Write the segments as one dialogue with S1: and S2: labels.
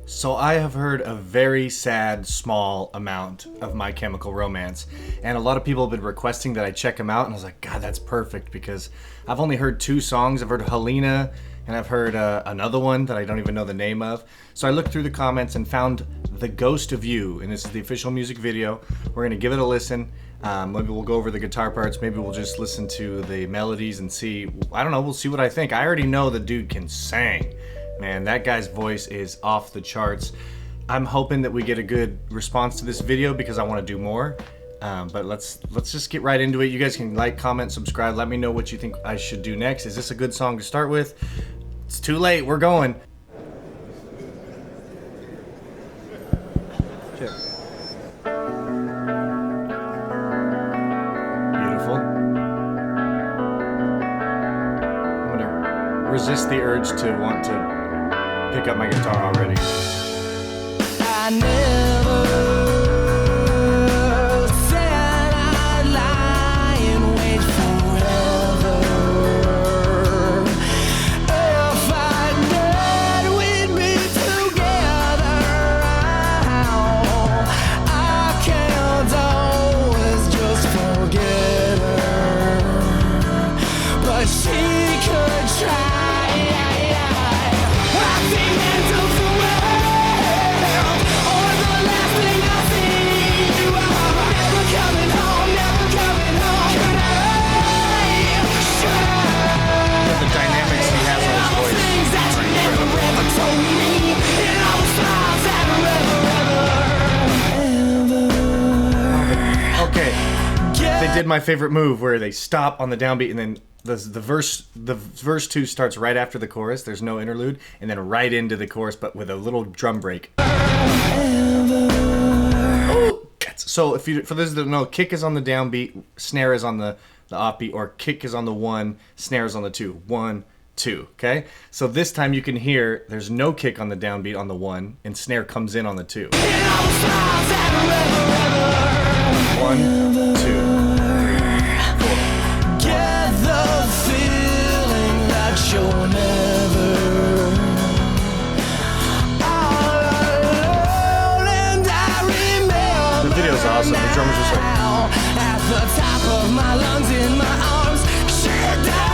S1: So I have heard a very sad, small amount of My Chemical Romance, and a lot of people have been requesting that I check them out, and I was like, God, that's perfect, because I've only heard 2 songs. I've heard Helena, and I've heard another one that I don't even know the name of. So I looked through the comments and found The Ghost of You, and this is the official music video. We're going to give it a listen. Maybe we'll go over the guitar parts, maybe we'll just listen to the melodies and see, I don't know, we'll see what I think. I already know the dude can sing. Man, that guy's voice is off the charts. I'm hoping that we get a good response to this video because I want to do more. But let's just get right into it. You guys can like, comment, subscribe. Let me know what you think I should do next. Is this a good song to start with? It's too late. We're going. Check. Beautiful. I'm gonna resist the urge to want to pick up my guitar already.
S2: I never said I'd lie and wait forever. If I did, we'd be together. I can't always just forget her, but she could try.
S1: They did my favorite move where they stop on the downbeat and then the verse 2 starts right after the chorus. There's no interlude, and then right into the chorus, but with a little drum break. Oh, so for those that don't know, kick is on the downbeat, snare is on the offbeat, or kick is on the 1, snare is on the 2. 1, 2. Okay. So this time you can hear there's no kick on the downbeat on the 1, and snare comes in on the 2. 1, 2.
S2: You're never alone, and I remember
S1: the video's awesome. The drummer's just like
S2: at the top of my lungs, in my arms, she dies.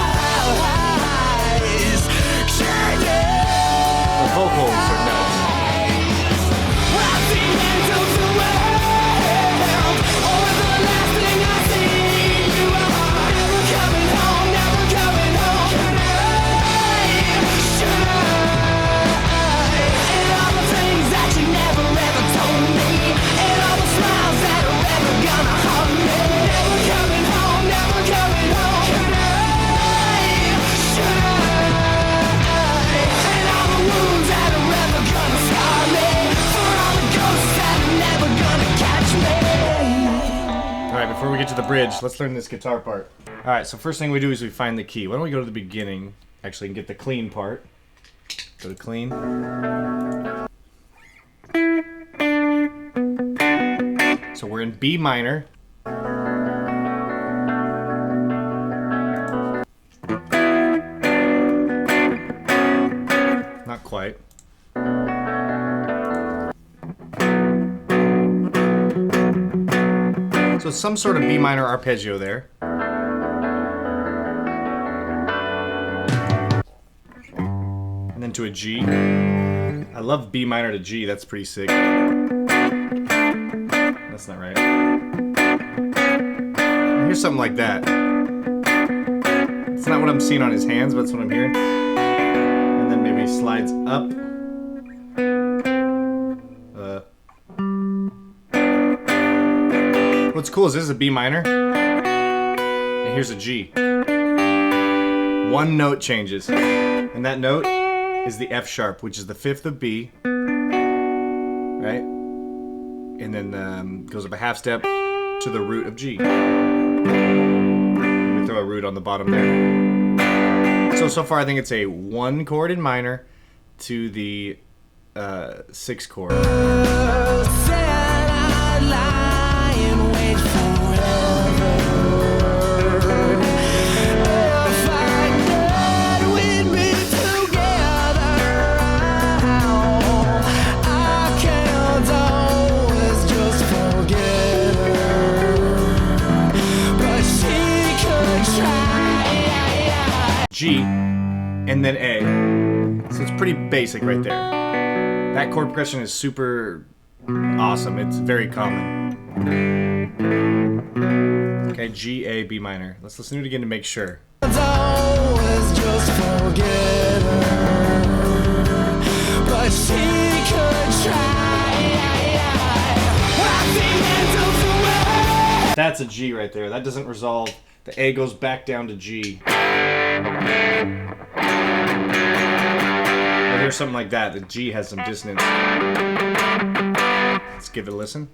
S1: The vocals are nuts.
S2: At the end of the world, or the last thing I see, you are never coming home, never coming home.
S1: Before we get to the bridge, let's learn this guitar part. Alright, so first thing we do is we find the key. Why don't we go to the beginning, actually, and get the clean part. Go to clean. So we're in B minor. Not quite. So some sort of B minor arpeggio there. And then to a G. I love B minor to G, that's pretty sick. That's not right. Here's something like that. It's not what I'm seeing on his hands, but that's what I'm hearing. And then maybe slides up. What's cool is this is a B minor, and here's a G. One note changes, and that note is the F sharp, which is the 5th of B, right? And then goes up a half step to the root of G. Let me throw a root on the bottom there. So far I think it's a 1 chord in minor to the 6 chord. and then A. So it's pretty basic right there. That chord progression is super awesome. It's very common. Okay, G, A, B minor. Let's listen to it again to make sure.
S2: Always just forget her, but she could try.
S1: That's a G right there. That doesn't resolve. The A goes back down to G. Or there's something like that. The G has some dissonance. Let's give it a listen.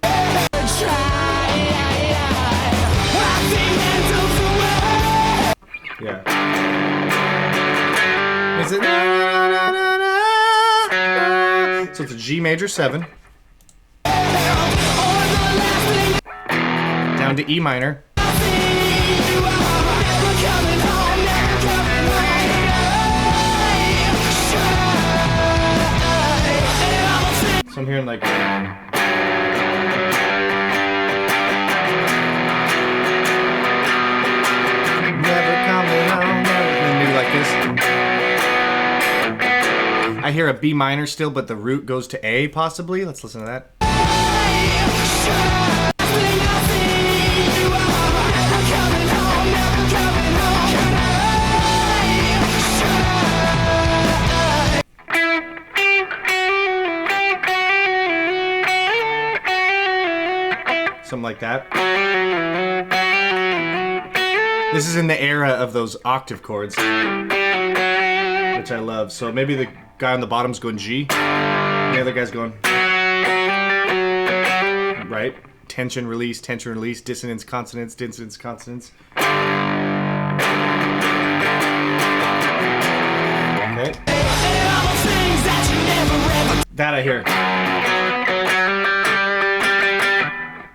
S1: Yeah. Is it? So it's a G major 7. Down to E minor. So I'm hearing like. I hear a B minor still, but the root goes to A, possibly. Let's listen to that. Something like that. This is in the era of those octave chords, which I love. So maybe the guy on the bottom's going G, the other guy's going right. Tension, release, dissonance, consonance, dissonance, consonance. Okay. That I hear.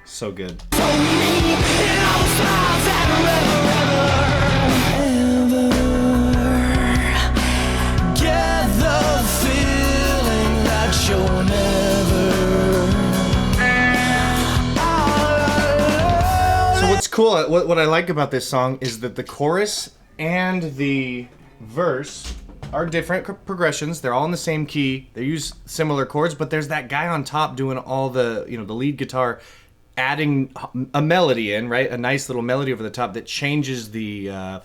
S1: So good. What's cool, what I like about this song is that the chorus and the verse are different progressions. They're all in the same key. They use similar chords, but there's that guy on top doing all the, the lead guitar, adding a melody in, right? A nice little melody over the top that changes the,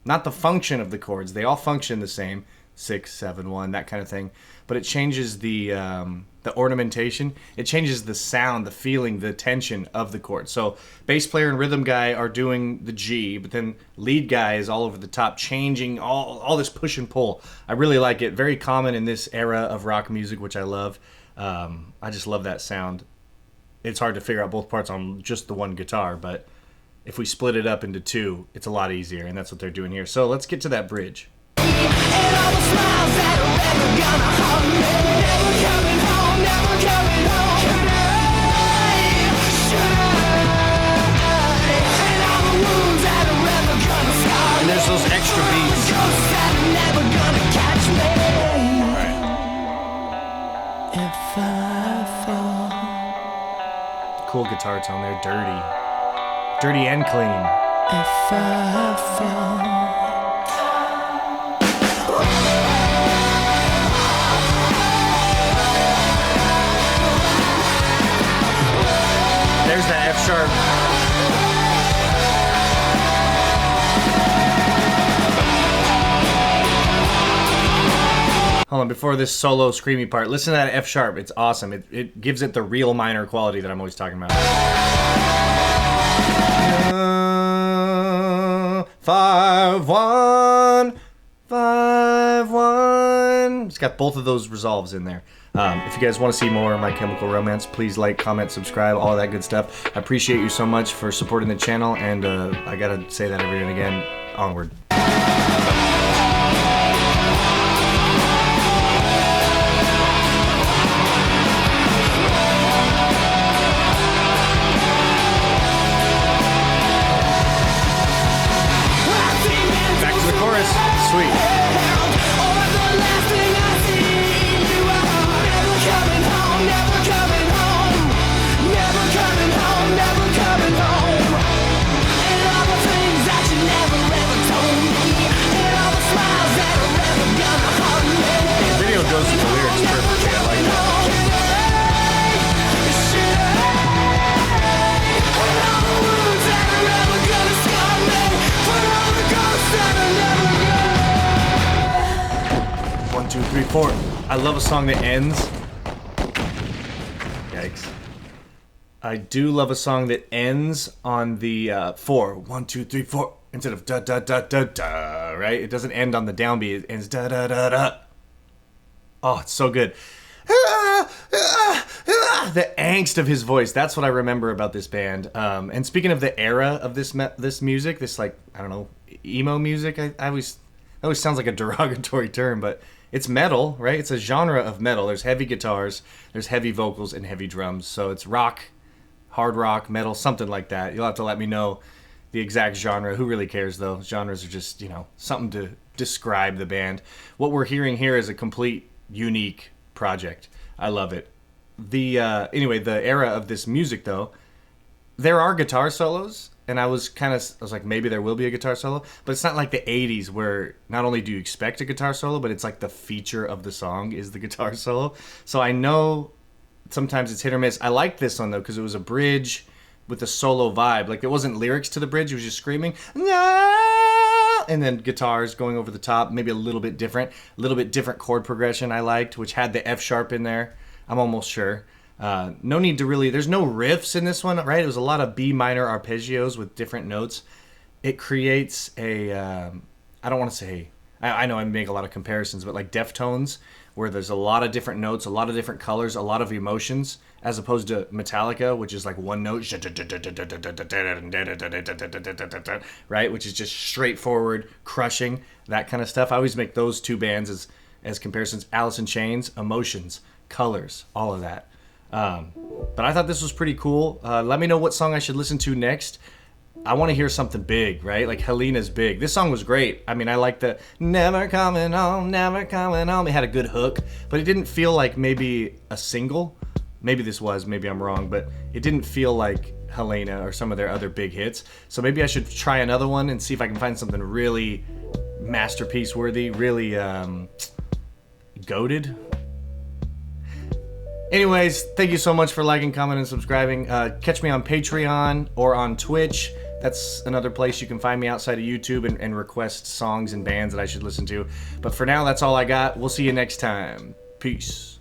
S1: not the function of the chords. They all function the same, 6, 7, 1, that kind of thing. But it changes the ornamentation. It changes the sound, the feeling, the tension of the chord. So bass player and rhythm guy are doing the G, but then lead guy is all over the top, changing all this push and pull. I really like it. Very common in this era of rock music, which I love. I just love that sound. It's hard to figure out both parts on just the one guitar, but if we split it up into two, it's a lot easier, and that's what they're doing here. So let's get to that bridge. And there's those extra beats. Cool guitar tone there, dirty and clean. If I fall. There's that F sharp. Hold on, before this solo screamy part, listen to that F sharp. It's awesome. It gives it the real minor quality that I'm always talking about. 5 1 5 1. It's got both of those resolves in there. If you guys want to see more of My Chemical Romance, please like, comment, subscribe, all of that good stuff. I appreciate you so much for supporting the channel, and I gotta say that every now and again. Onward. Back to the chorus. Sweet.
S2: Never coming home, and all the things that you never ever told
S1: 4. I love a song that ends. Yikes. I do love a song that ends on the 4. 1, 2, 3, 4. Instead of da da da da da, right? It doesn't end on the downbeat. It ends da da da da. Oh, it's so good. The angst of his voice. That's what I remember about this band. And speaking of the era of this music, this, like, I don't know, emo music. I always, that always sounds like a derogatory term, but it's metal, right? It's a genre of metal. There's heavy guitars, there's heavy vocals, and heavy drums. So it's rock, hard rock, metal, something like that. You'll have to let me know the exact genre. Who really cares, though? Genres are just, something to describe the band. What we're hearing here is a complete, unique project. I love it. Anyway, the era of this music, though, there are guitar solos, and I was like, maybe there will be a guitar solo, but it's not like the 80s where not only do you expect a guitar solo, but it's like the feature of the song is the guitar solo. So I know sometimes it's hit or miss. I liked this one, though, because it was a bridge with a solo vibe. Like, there wasn't lyrics to the bridge, it was just screaming, "No!" and then guitars going over the top, maybe a little bit different chord progression I liked, which had the F sharp in there, I'm almost sure. No need to really, there's no riffs in this one, right? It was a lot of B minor arpeggios with different notes. It creates I don't want to say, I know I make a lot of comparisons, but like Deftones, where there's a lot of different notes, a lot of different colors, a lot of emotions, as opposed to Metallica, which is like one note, right? Which is just straightforward, crushing, that kind of stuff. I always make those two bands as comparisons. Alice in Chains, emotions, colors, all of that. But I thought this was pretty cool. Let me know what song I should listen to next. I want to hear something big, right? Like Helena's big. This song was great. I mean, I like the never coming home, never coming home. It had a good hook, but it didn't feel like maybe a single. Maybe this was, maybe I'm wrong, but it didn't feel like Helena or some of their other big hits. So maybe I should try another one and see if I can find something really masterpiece worthy, really goated. Anyways, thank you so much for liking, commenting, and subscribing. Catch me on Patreon or on Twitch. That's another place you can find me outside of YouTube and request songs and bands that I should listen to. But for now, that's all I got. We'll see you next time. Peace.